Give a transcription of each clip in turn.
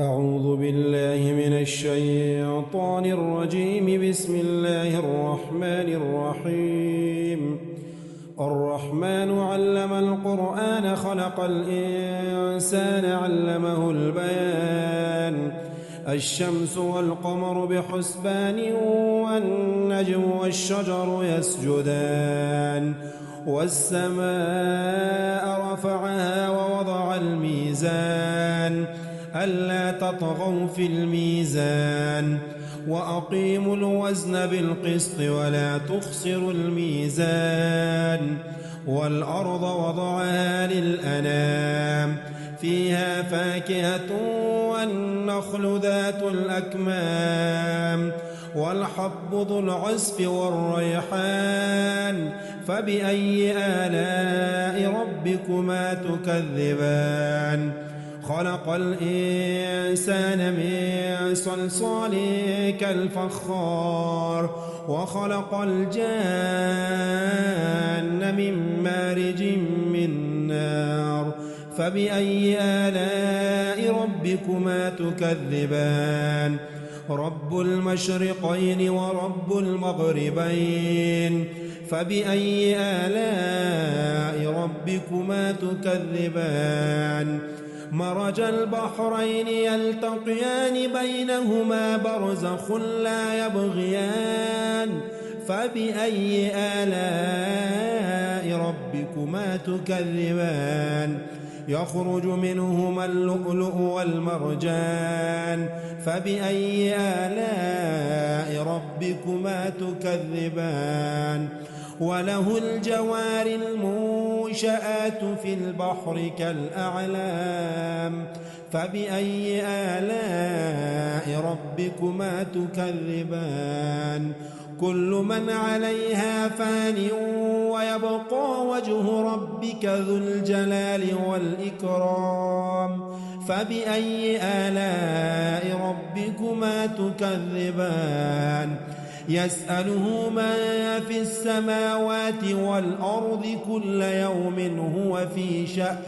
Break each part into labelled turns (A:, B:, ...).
A: أعوذ بالله من الشيطان الرجيم. بسم الله الرحمن الرحيم. الرحمن علم القرآن خلق الإنسان علمه البيان. الشمس والقمر بحسبان والنجم والشجر يسجدان والسماء رفعها ووضع الميزان ألا تطغوا في الميزان وأقيموا الوزن بالقسط ولا تخسروا الميزان والأرض وضعها للأنام فيها فاكهة والنخل ذات الأكمام والحب ذو العصف والريحان فبأي آلاء ربكما تكذبان خلق الإنسان من صلصال كالفخار وخلق الجان من مارج من نار فبأي آلاء ربكما تكذبان رب المشرقين ورب المغربين فبأي آلاء ربكما تكذبان مرج البحرين يلتقيان بينهما برزخ لا يبغيان فبأي آلاء ربكما تكذبان يخرج منهما اللؤلؤ والمرجان فبأي آلاء ربكما تكذبان وله الجوار المنشآت في البحر كالأعلام فبأي آلاء ربكما تكذبان كل من عليها فان ويبقى وجه ربك ذو الجلال والإكرام فبأي آلاء ربكما تكذبان يسأله من في السماوات والأرض كل يوم هو في شأن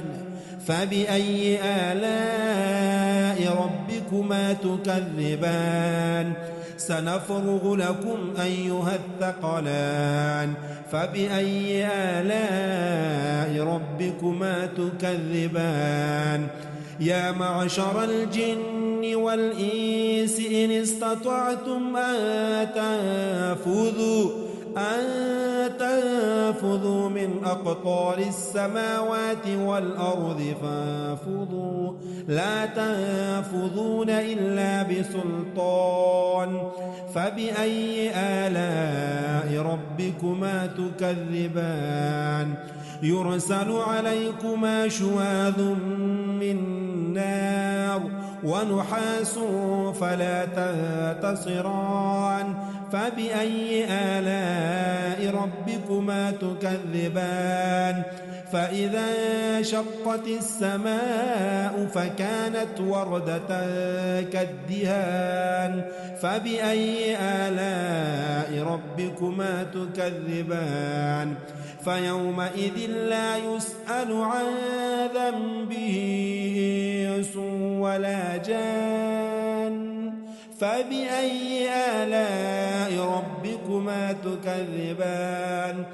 A: فبأي آلاء ربكما تكذبان سنفرغ لكم أيها الثقلان فبأي آلاء ربكما تكذبان يا معشر الجن والإنس إن استطعتم أن تنفذوا من أقطار السماوات والأرض فانفذوا لا تنفذون إلا بسلطان فبأي آلاء ربكما تكذبان يرسل عليكما شواذ من نار ونحاس فلا تنتصران فبأي آلاء ربكما تكذبان فإذا شقت السماء فكانت وردة كالدهان فبأي آلاء ربكما تكذبان فيومئذ لا يسأل عن ذنبه إنس ولا جان فبأي آلاء ربكما تكذبان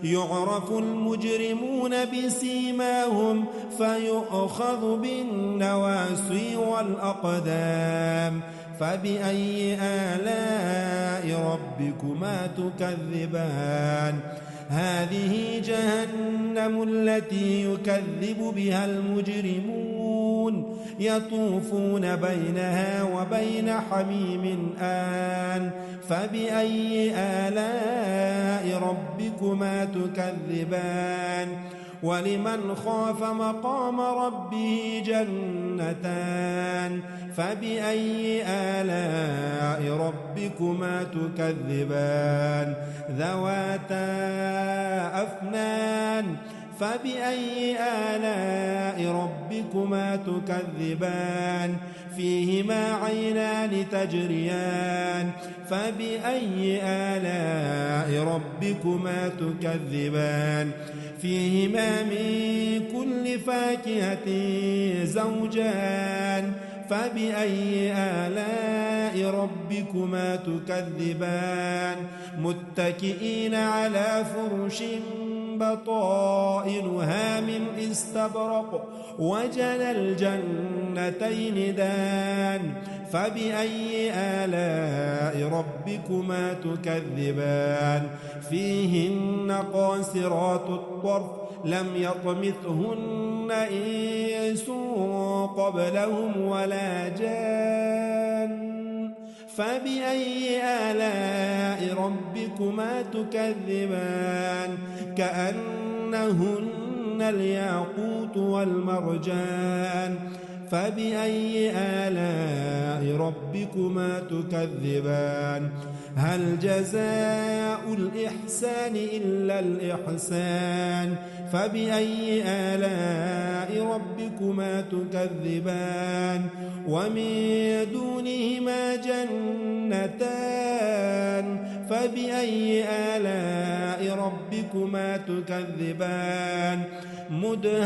A: يعرف المجرمون بسيماهم فيؤخذ بالنواصي والأقدام فبأي آلاء ربكما تكذبان هذه جهنم التي يكذب بها المجرمون يطوفون بينها وبين حميم آن فبأي آلاء ربكما تكذبان ولمن خاف مقام ربه جنتان فبأي آلاء ربكما تكذبان ذواتا أفنان فبأي آلاء ربكما تكذبان فيهما عينان تجريان فبأي آلاء ربكما تكذبان فيهما من كل فاكهة زوجان فبأي آلاء ربكما تكذبان متكئين على فرش بطائنها من استبرق وجنى الجنتين دان فبأي آلاء ربكما تكذبان فيهن قاصرات الطرف لم يطمثهن إنس قبلهم ولا جان فبأي آلاء ربكما تكذبان كأنهن الياقوت والمرجان فبأي آلاء ربكما تكذبان هل جزاء الإحسان إلا الإحسان فبأي آلاء ربكما تكذبان ومن دونهما جنتان فبأي آلاء ربكما تكذبان مدهامتان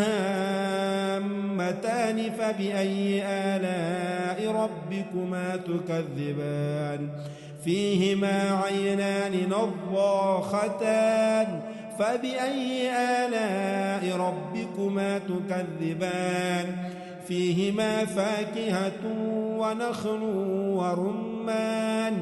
A: فبأي آلاء ربكما تكذبان فيهما عينان نضاختان فبأي آلاء ربكما تكذبان فيهما فاكهة ونخل ورمان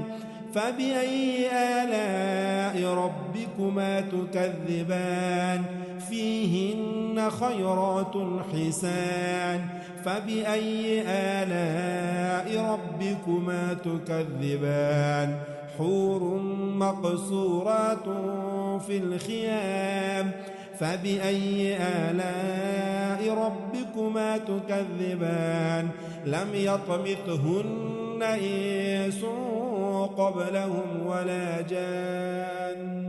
A: فبأي آلاء ربكما تكذبان فيهن خيرات حسان فبأي آلاء ربكما تكذبان حور مقصورات في الخيام فبأي آلاء ربكما تكذبان لم يطمثهن إنس قبلهم ولا جان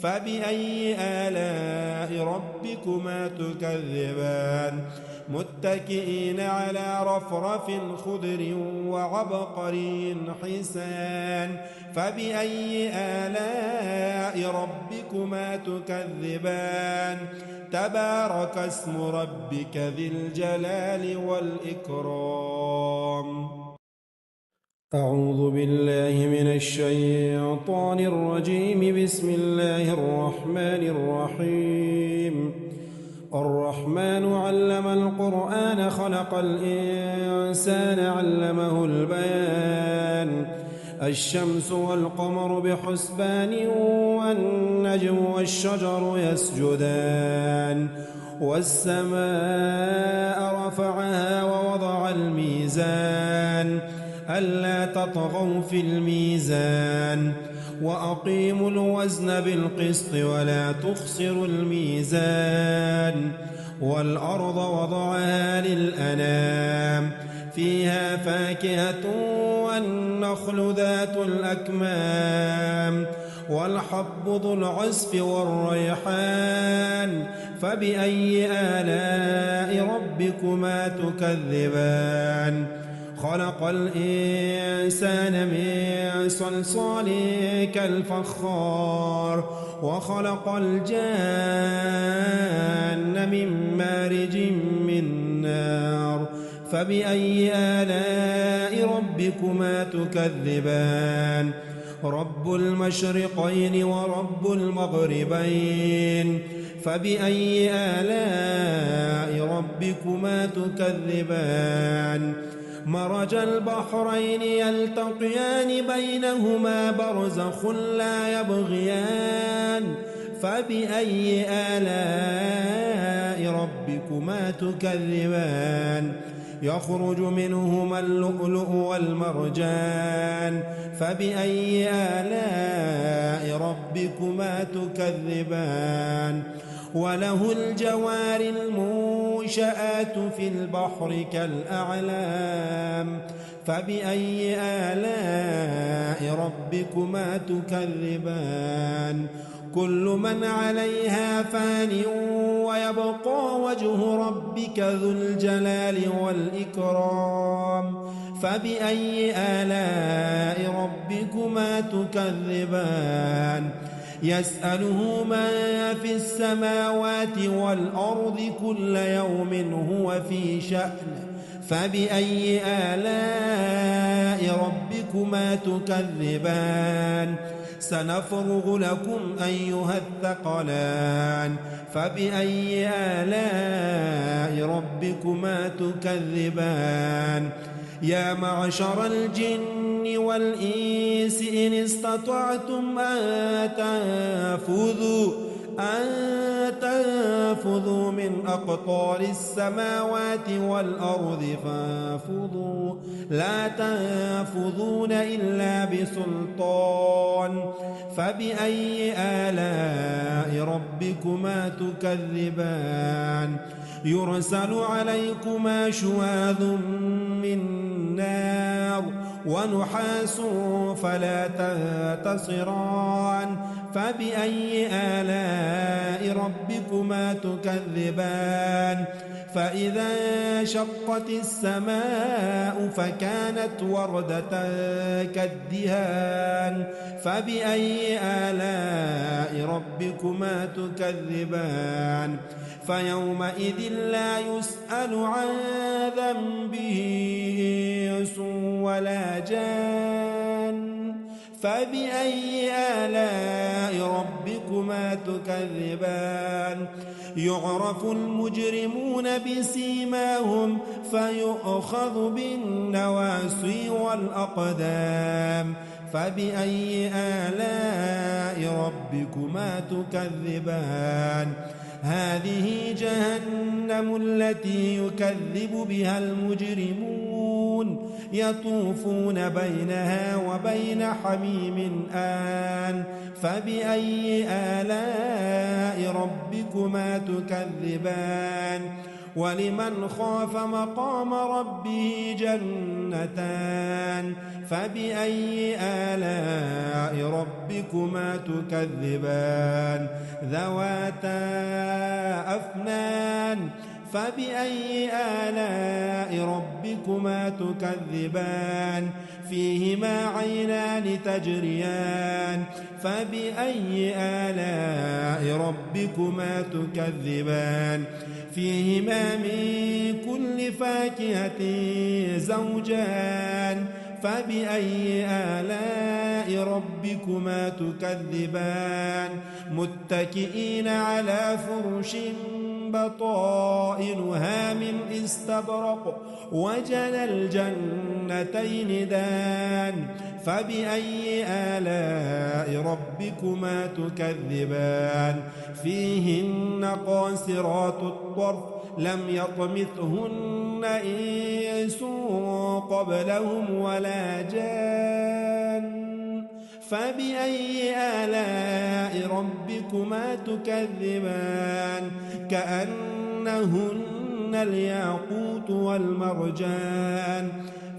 A: فبأي آلاء ربكما تكذبان متكئين على رفرف خضر وعبقري حسان فبأي آلاء ربكما تكذبان تبارك اسم ربك ذي الجلال والإكرام أعوذ بالله من الشيطان الرجيم بسم الله الرحمن الرحيم الرحمن علم القرآن خلق الإنسان علمه البيان الشمس والقمر بحسبان والنجم والشجر يسجدان والسماء رفعها ووضع الميزان ألا تطغوا في الميزان وأقيموا الوزن بالقسط ولا تخسروا الميزان والأرض وضعها للأنام فيها فاكهة والنخل ذات الأكمام والحب ذو العصف والريحان فبأي آلاء ربكما تكذبان خلق الإنسان من صلصال كالفخار وخلق الجان من مارج من نار فبأي آلاء ربكما تكذبان رب المشرقين ورب المغربين فبأي آلاء ربكما تكذبان مرج البحرين يلتقيان بينهما برزخ لا يبغيان فبأي آلاء ربكما تكذبان يخرج منهما اللؤلؤ والمرجان فبأي آلاء ربكما تكذبان وله الجوار المنشآت في البحر كالأعلام فبأي آلاء ربكما تكذبان كل من عليها فان ويبقى وجه ربك ذو الجلال والإكرام فبأي آلاء ربكما تكذبان يسأله من في السماوات والأرض كل يوم هو في شأن فبأي آلاء ربكما تكذبان سنفرغ لكم أيها الثقلان فبأي آلاء ربكما تكذبان يا معشر الجن والإنس إن استطعتم أن تنفذوا من أقطار السماوات والأرض فانفذوا لا تنفذون إلا بسلطان فبأي آلاء ربكما تكذبان يرسل عليكما شواظ من نار ونحاس فلا تنتصران فبأي آلاء ربكما تكذبان فإذا انشقت السماء فكانت وردة كالدهان فبأي آلاء ربكما تكذبان فيومئذ لا يسأل عن ذنبه إنس ولا جان فبأي آلاء ربكما تكذبان يعرف المجرمون بسيماهم فيؤخذ بالنواصي والأقدام فبأي آلاء ربكما تكذبان هذه جهنم التي يكذب بها المجرمون يطوفون بينها وبين حميم آن فبأي آلاء ربكما تكذبان ولمن خاف مقام ربه جنتان فبأي آلاء ربكما تكذبان ذواتا أفنان فبأي آلاء ربكما تكذبان فيهما عينان تجريان فبأي آلاء ربكما تكذبان فيهما من كل فاكهة زوجان فبأي آلاء ربكما تكذبان متكئين على فرش بطائنها من استبرق وجنى الجنتين دان فبأي آلاء ربكما تكذبان فيهن قاصرات الطرف لم يطمثهن إنس قبلهم ولا جان فبأي آلاء ربكما تكذبان كأنهن الياقوت والمرجان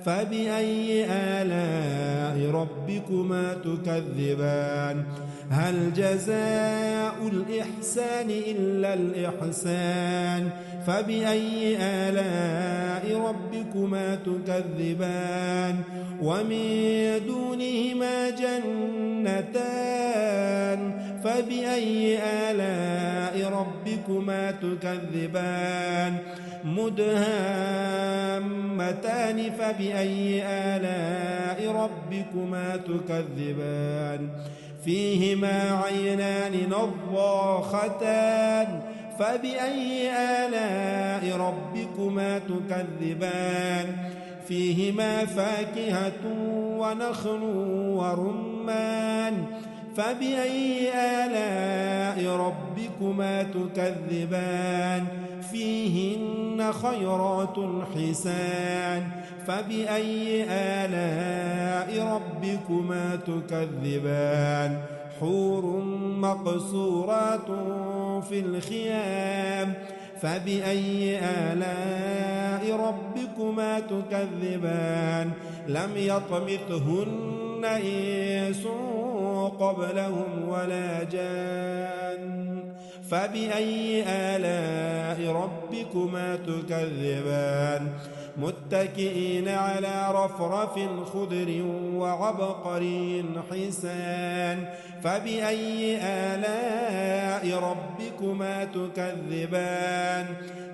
A: فبأي آلاء ربكما تكذبان هل جزاء الإحسان إلا الإحسان فبأي آلاء ربكما تكذبان ومن دونهما جنتان فبأي آلاء ربكما تكذبان مدهامتان فبأي آلاء ربكما تكذبان فيهما عينان نضاختان فبأي آلاء ربكما تكذبان فيهما فاكهة ونخل ورمان فبأي آلاء ربكما تكذبان فيهن خيرات حسان فبأي آلاء ربكما تكذبان حور مقصورات في الخيام فبأي آلاء ربكما تكذبان لم يطمثهن إنس قبلهم ولا جان فبأي آلاء ربكما تكذبان متكئين على رفرف خضر وعبقري حسان فبأي آلاء ربكما تكذبان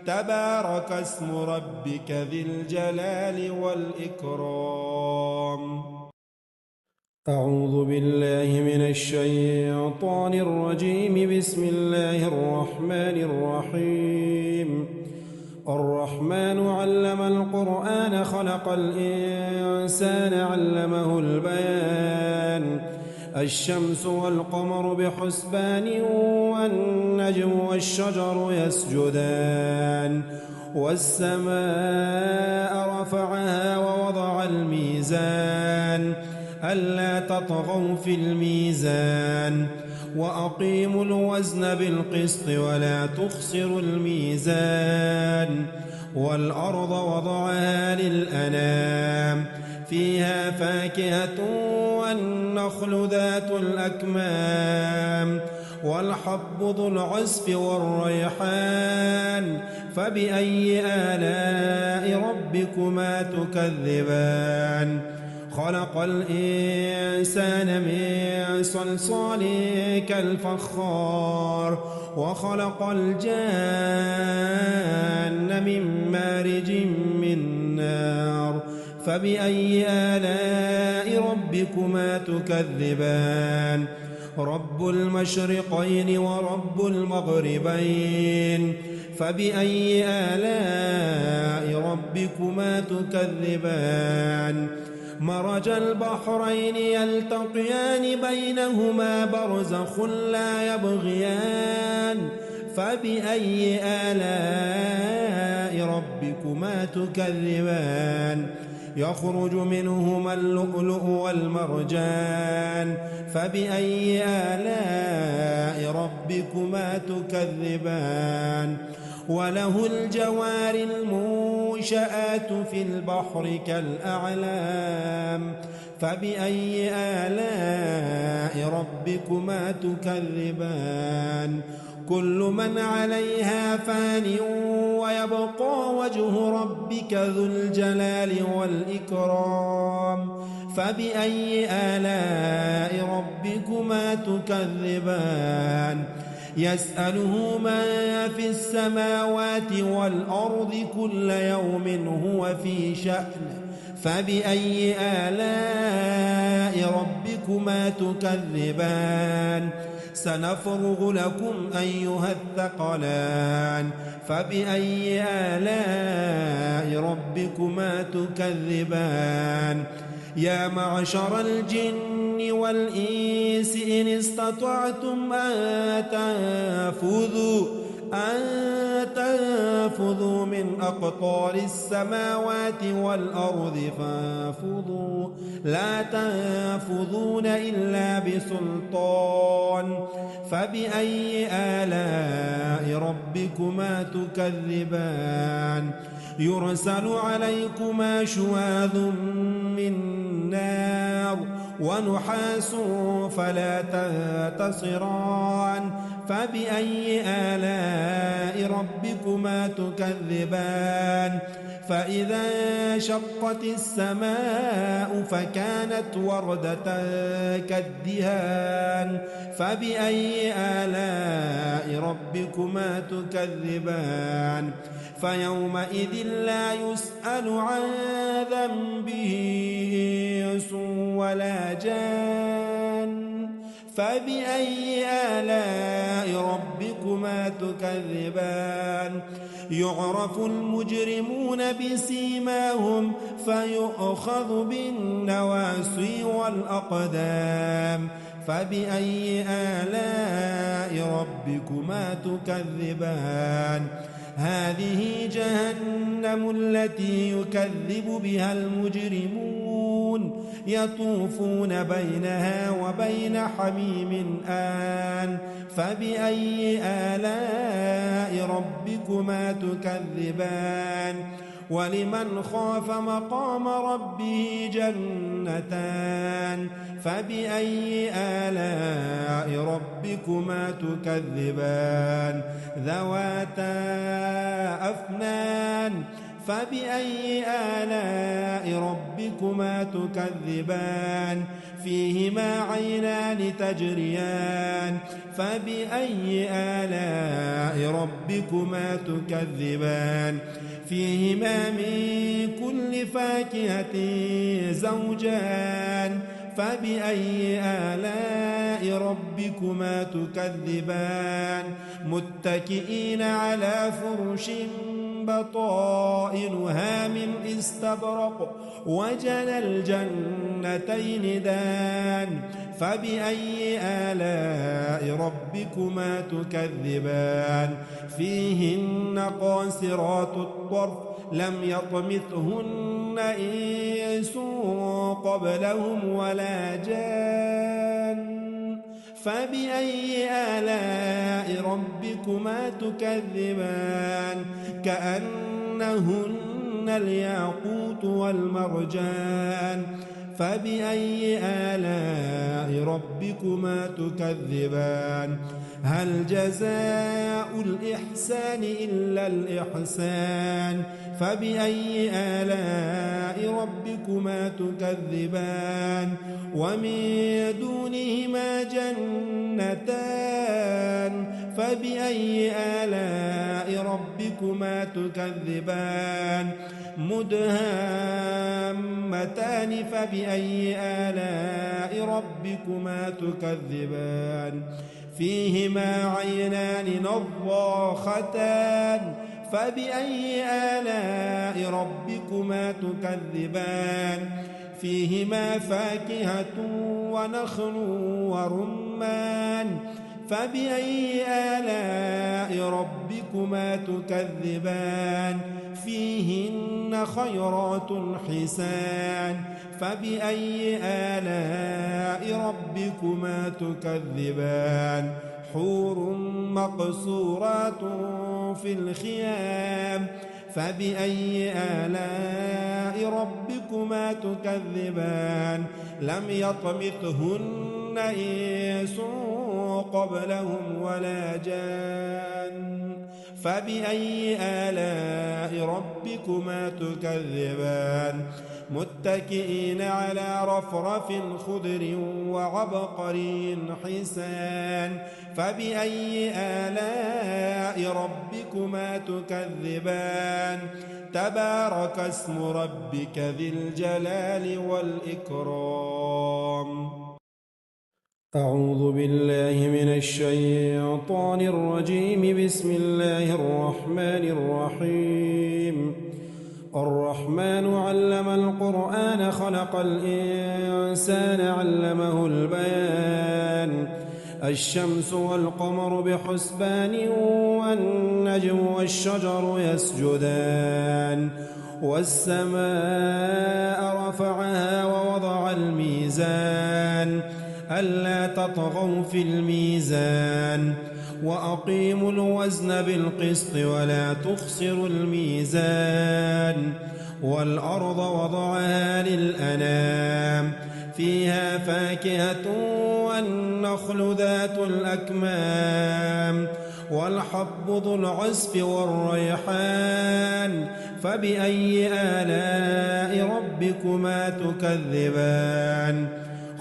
A: تبارك اسم ربك ذي الجلال والإكرام أعوذ بالله من الشيطان الرجيم. بسم الله الرحمن الرحيم. الرحمن علم القرآن خلق الإنسان علمه البيان. الشمس والقمر بحسبان والنجم والشجر يسجدان والسماء رفعها ووضع الميزان ألا تطغوا في الميزان وأقيموا الوزن بالقسط ولا تخسروا الميزان والأرض وضعها للأنام فيها فاكهة والنخل ذات الأكمام والحب ذو العصف والريحان فبأي آلاء ربكما تكذبان خلق الإنسان من صلصال كالفخار وخلق الجان من مارج من نار فبأي آلاء ربكما تكذبان رب المشرقين ورب المغربين فبأي آلاء ربكما تكذبان مرج البحرين يلتقيان بينهما برزخ لا يبغيان فبأي آلاء ربكما تكذبان يخرج منهما اللؤلؤ والمرجان فبأي آلاء ربكما تكذبان وله الجوار المنشآت في البحر كالأعلام فبأي آلاء ربكما تكذبان كل من عليها فان ويبقى وجه ربك ذو الجلال والإكرام فبأي آلاء ربكما تكذبان يسأله من في السماوات والأرض كل يوم هو في شأن فبأي آلاء ربكما تكذبان سنفرغ لكم أيها الثقلان فبأي آلاء ربكما تكذبان يا معشر الجن والإنس إن استطعتم أن تنفذوا من أقطار السماوات والأرض فانفذوا لا تنفذون إلا بسلطان فبأي آلاء ربكما تكذبان يرسل عليكما شواظ من نار ونحاس فلا تنتصران فبأي آلاء ربكما تكذبان فإذا انشقت السماء فكانت وردة كالدهان فبأي آلاء ربكما تكذبان فيومئذ لا يسأل عن ذنبه إنس ولا جان فبأي آلاء ربكما تكذبان يعرف المجرمون بسيماهم فيؤخذ بالنواصي والأقدام فبأي آلاء ربكما تكذبان هذه جهنم التي يكذب بها المجرمون يطوفون بينها وبين حميم آن فبأي آلاء ربكما تكذبان ولمن خاف مقام ربه جنتان فبأي آلاء ربكما تكذبان ذواتا أفنان فبأي آلاء ربكما تكذبان فيهما عينان تجريان فبأي آلاء ربكما تكذبان فيهما من كل فاكهة زوجان فبأي آلاء ربكما تكذبان متكئين على فرش بطائنها من استبرق وجنى الجنتين دان فبأي آلاء ربكما تكذبان فيهن قاصرات الطرف لم يطمثهن إنس قبلهم ولا جان فبأي آلاء ربكما تكذبان كأنهن الياقوت والمرجان فبأي آلاء ربكما تكذبان هل جزاء الإحسان إلا الإحسان فبأي آلاء ربكما تكذبان ومن دونهما جنتان فبأي آلاء ربكما تكذبان مدهامتان فبأي آلاء ربكما تكذبان فيهما عينان نضاختان فبأي آلاء ربكما تكذبان فيهما فاكهة ونخل ورمان فبأي آلاء ربكما تكذبان فيهن خيرات حسان فبأي آلاء ربكما تكذبان حور مقصورات في الخيام فبأي آلاء ربكما تكذبان لم يطمثهن إنس قبلهم ولا جان فبأي آلاء ربكما تكذبان متكئين على رفرف خضر وعبقري حسان فبأي آلاء ربكما تكذبان تبارك اسم ربك ذي الجلال والإكرام أعوذ بالله من الشيطان الرجيم بسم الله الرحمن الرحيم الرحمن علم القرآن خلق الإنسان علمه البيان الشمس والقمر بحسبان والنجم والشجر يسجدان والسماء رفعها ووضع الميزان ألا تطغوا في الميزان وأقيموا الوزن بالقسط ولا تخسروا الميزان والأرض وضعها للأنام فيها فاكهة والنخل ذات الأكمام والحب ذو العصف والريحان فبأي آلاء ربكما تكذبان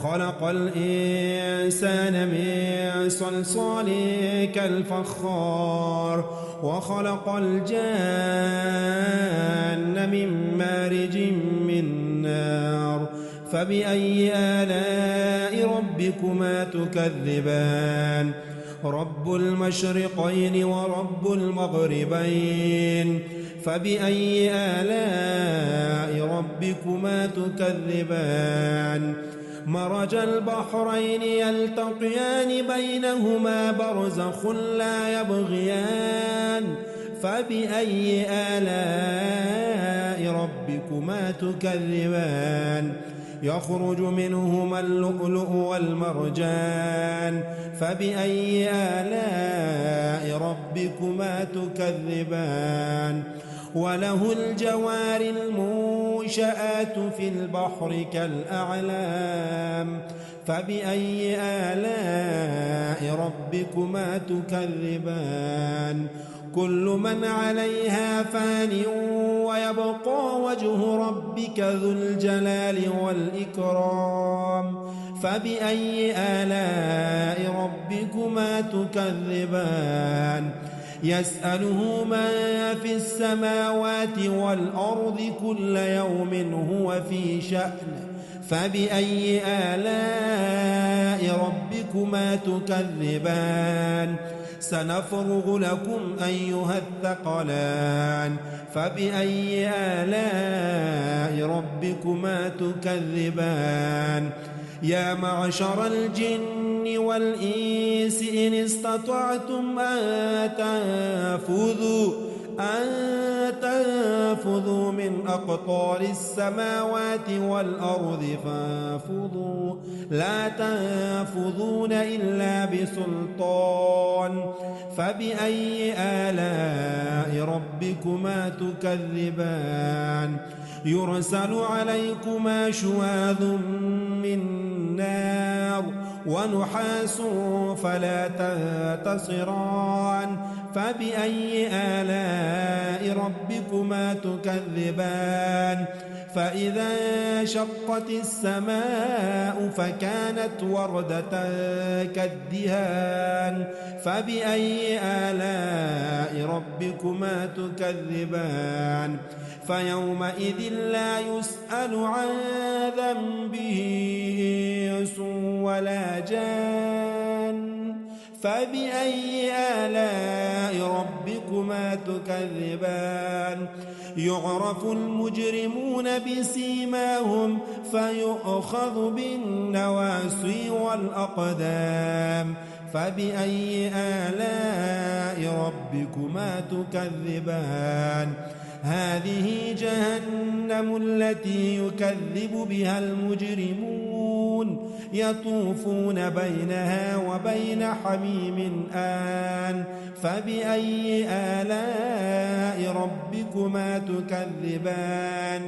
A: خلق الإنسان من صلصال كالفخار وخلق الجان من مارج من نار فبأي آلاء ربكما تكذبان رب المشرقين ورب المغربين فبأي آلاء ربكما تكذبان مرج البحرين يلتقيان بينهما برزخ لا يبغيان فبأي آلاء ربكما تكذبان يخرج منهما اللؤلؤ والمرجان فبأي آلاء ربكما تكذبان وله الجوار المنشآت في البحر كالأعلام فبأي آلاء ربكما تكذبان كل من عليها فان ويبقى وجه ربك ذو الجلال والإكرام فبأي آلاء ربكما تكذبان يسأله من في السماوات والأرض كل يوم هو في شأن فبأي آلاء ربكما تكذبان سنفرغ لكم أيها الثقلان فبأي آلاء ربكما تكذبان يا معشر الجن والإنس إن استطعتم أن تنفذوا من أقطار السماوات والأرض فانفذوا لا تنفذون إلا بسلطان فبأي آلاء ربكما تكذبان يرسل عليكما شواظ من نار ونحاس فلا تنتصران فبأي آلاء ربكما تكذبان فإذا انشقت السماء فكانت وردة كالدهان فبأي آلاء ربكما تكذبان فيومئذ لا يسأل عن ذنبه إنس ولا جان فبأي آلاء ربكما تكذبان يعرف المجرمون بسيماهم فيؤخذ بالنواصي والأقدام فبأي آلاء ربكما تكذبان هذه جهنم التي يكذب بها المجرمون يطوفون بينها وبين حميم آن فبأي آلاء ربكما تكذبان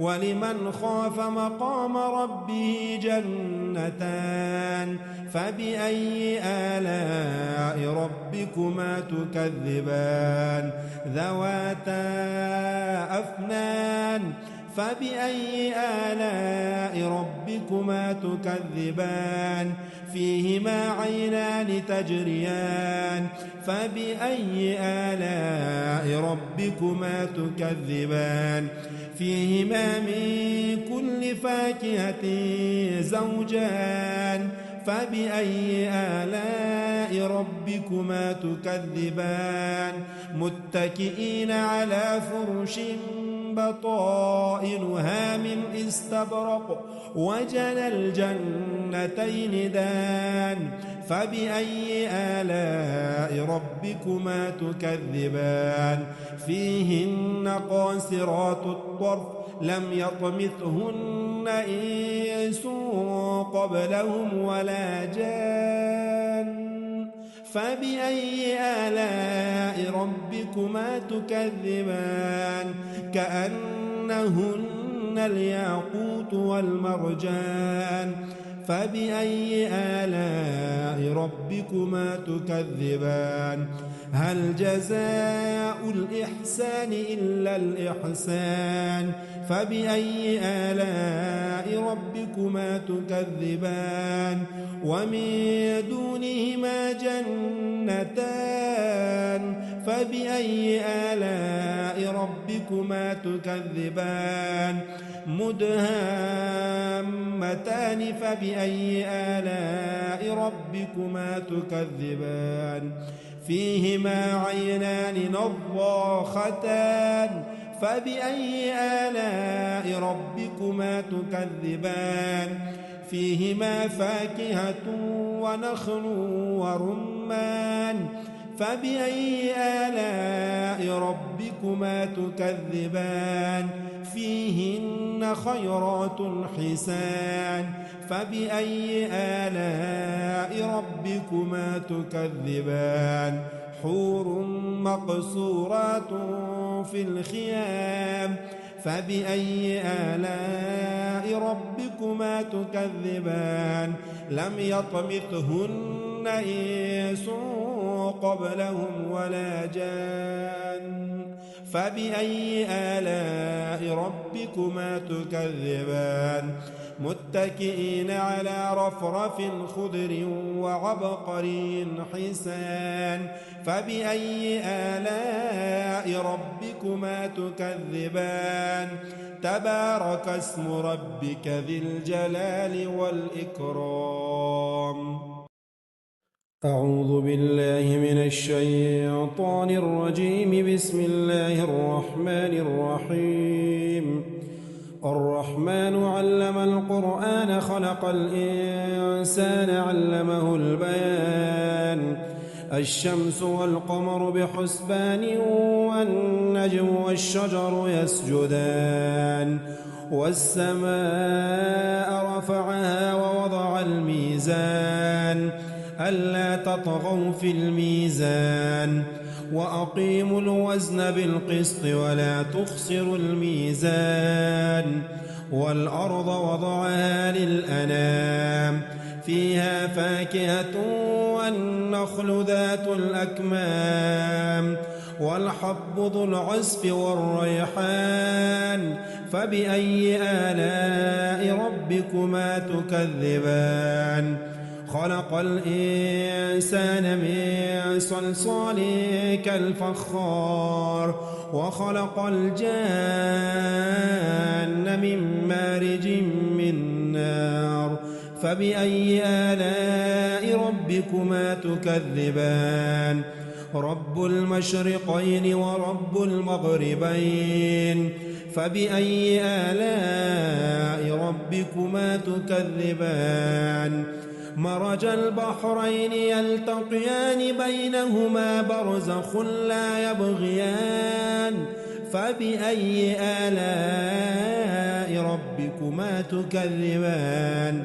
A: ولمن خاف مقام ربه جنتان فبأي آلاء ربكما تكذبان ذواتا أفنان فبأي آلاء ربكما تكذبان فيهما عينان تجريان فبأي آلاء ربكما تكذبان فيهما من كل فاكهة زوجان فبأي آلاء ربكما تكذبان متكئين على فرش بطائنها من استبرق وجنى الجنتين دان فبأي آلاء ربكما تكذبان فيهن قاصرات الطرف لم يطمثهن إنس قبلهم ولا جان فبأي آلاء ربكما تكذبان كأنهن الياقوت والمرجان فبأي آلاء ربكما تكذبان هل جزاء الإحسان إلا الإحسان فبأي آلاء ربكما تكذبان ومن دونهما جنتان فبأي آلاء ربكما تكذبان مدهامتان فبأي آلاء ربكما تكذبان فيهما عينان نضاختان فبأي آلاء ربكما تكذبان فيهما فاكهة ونخل ورمان فبأي آلاء ربكما تكذبان فيهن خيرات حسان فبأي آلاء ربكما تكذبان حور مقصورات في الخيام فبأي آلاء ربكما تكذبان لم يطمثهن إنس قبلهم ولا جان فبأي آلاء ربكما تكذبان متكئين على رفرف خضر وعبقري حسان فبأي آلاء ربكما تكذبان تبارك اسم ربك ذي الجلال والإكرام أعوذ بالله من الشيطان الرجيم بسم الله الرحمن الرحيم الرحمن علم القرآن خلق الإنسان علمه البيان الشمس والقمر بحسبان والنجم والشجر يسجدان والسماء رفعها ووضع الميزان ألا تطغوا في الميزان وأقيموا الوزن بالقسط ولا تخسروا الميزان والأرض وضعها للأنام فيها فاكهة والنخل ذات الأكمام والحب ذو العصف والريحان فبأي آلاء ربكما تكذبان خلق الإنسان من صلصال كالفخار وخلق الجان من مارج من نار فبأي آلاء ربكما تكذبان رب المشرقين ورب المغربين فبأي آلاء ربكما تكذبان مرج البحرين يلتقيان بينهما برزخ لا يبغيان فبأي آلاء ربكما تكذبان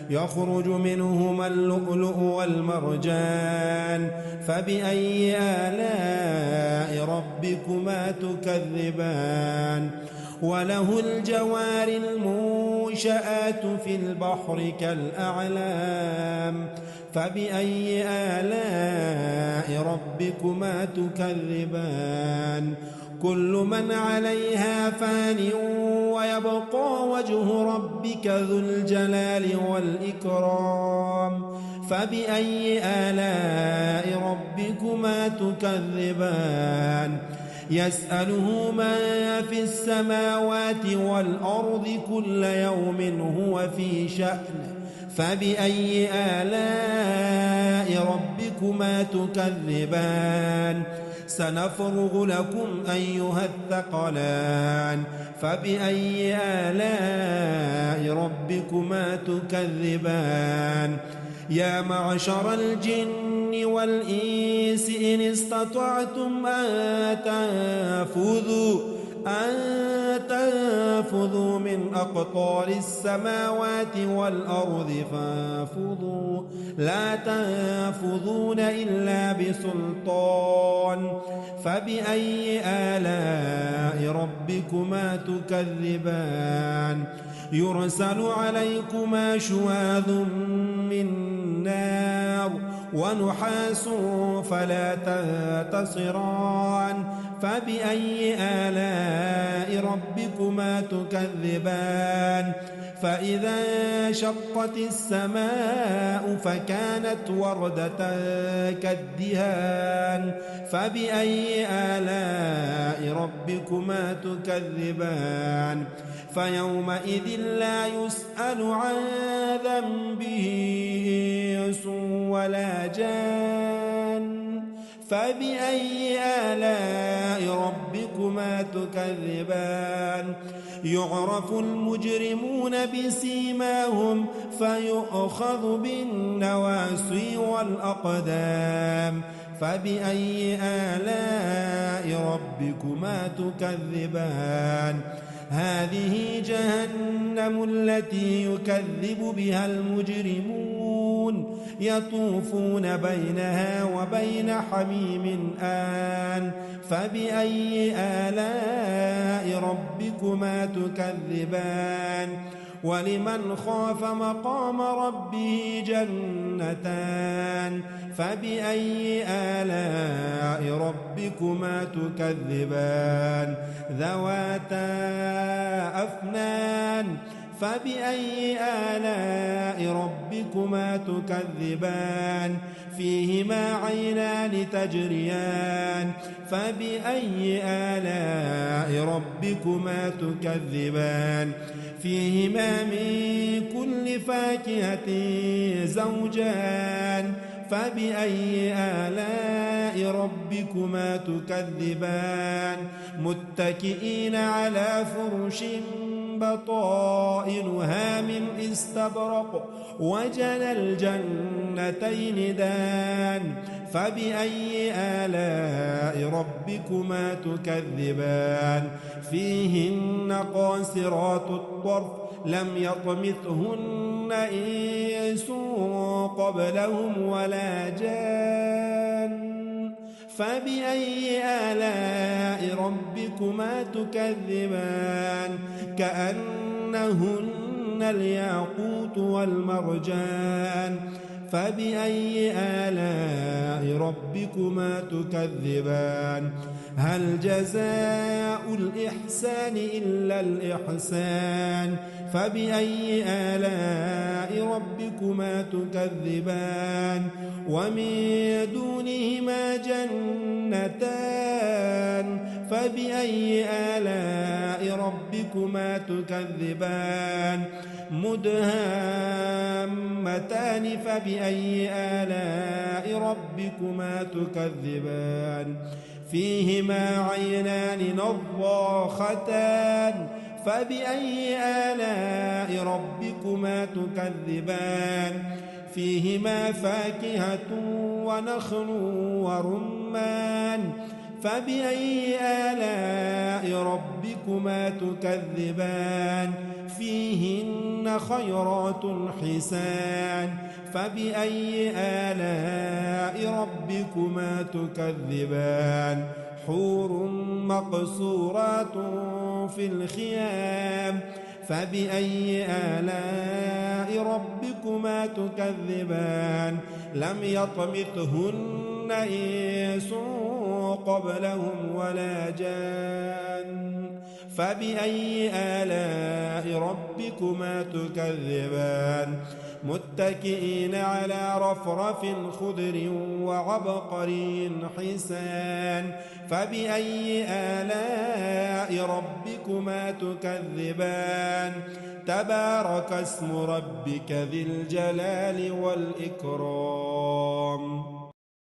A: يخرج منهما اللؤلؤ والمرجان فبأي آلاء ربكما تكذبان وله الجوار المنشآت في البحر كالأعلام فبأي آلاء ربكما تكذبان كل من عليها فان ويبقى وجه ربك ذو الجلال والإكرام فبأي آلاء ربكما تكذبان يسأله من في السماوات والأرض كل يوم هو في شأن فبأي آلاء ربكما تكذبان سنفرغ لكم أيها الثقلان فبأي آلاء ربكما تكذبان يا معشر الجن والإنس إن استطعتم أن تنفذوا من أقطار السماوات والأرض فانفذوا لا تنفذون إلا بسلطان فبأي آلاء ربكما تكذبان يرسل عليكما شواظ من نار ونحاس فلا تنتصران فبأي آلاء ربكما تكذبان فإذا انشقت السماء فكانت وردة كالدهان فبأي آلاء ربكما تكذبان فيومئذ لا يسأل عن ذنبه إنس ولا جان فبأي آلاء ربكما تكذبان يعرف المجرمون بسيماهم فيؤخذ بالنواصي والأقدام فبأي آلاء ربكما تكذبان هذه جهنم التي يكذب بها المجرمون يطوفون بينها وبين حميم آن فبأي آلاء ربكما تكذبان ولمن خاف مقام ربه جنتان فبأي آلاء ربكما تكذبان ذواتا أفنان فبأي آلاء ربكما تكذبان فيهما عينان تجريان فبأي آلاء ربكما تكذبان فيهما من كل فاكهة زوجان فبأي آلاء ربكما تكذبان متكئين على فرش بطائنها من استبرق وجنى الجنتين دان فبأي آلاء ربكما تكذبان فيهن قاصرات الطرف لم يطمثهن إنس قبلهم ولا جان فبأي آلاء ربكما تكذبان كأنهن الياقوت والمرجان فبأي آلاء ربكما تكذبان هل جزاء الإحسان إلا الإحسان فبأي آلاء ربكما تكذبان ومن دونهما جنتان فبأي آلاء ربكما تكذبان مدهامتان فبأي آلاء ربكما تكذبان فيهما عينان نضاختان فبأي آلاء ربكما تكذبان فيهما فاكهة ونخل ورمان فبأي آلاء ربكما تكذبان فيهن خيرات حسان فبأي آلاء ربكما تكذبان حور مقصورات في الخيام فبأي آلاء ربكما تكذبان لم يطمثهن إنس قبلهم ولا جان فبأي آلاء ربكما تكذبان متكئين على رفرف خضر وعبقري حسان فبأي آلاء ربكما تكذبان تبارك اسم ربك ذي الجلال والإكرام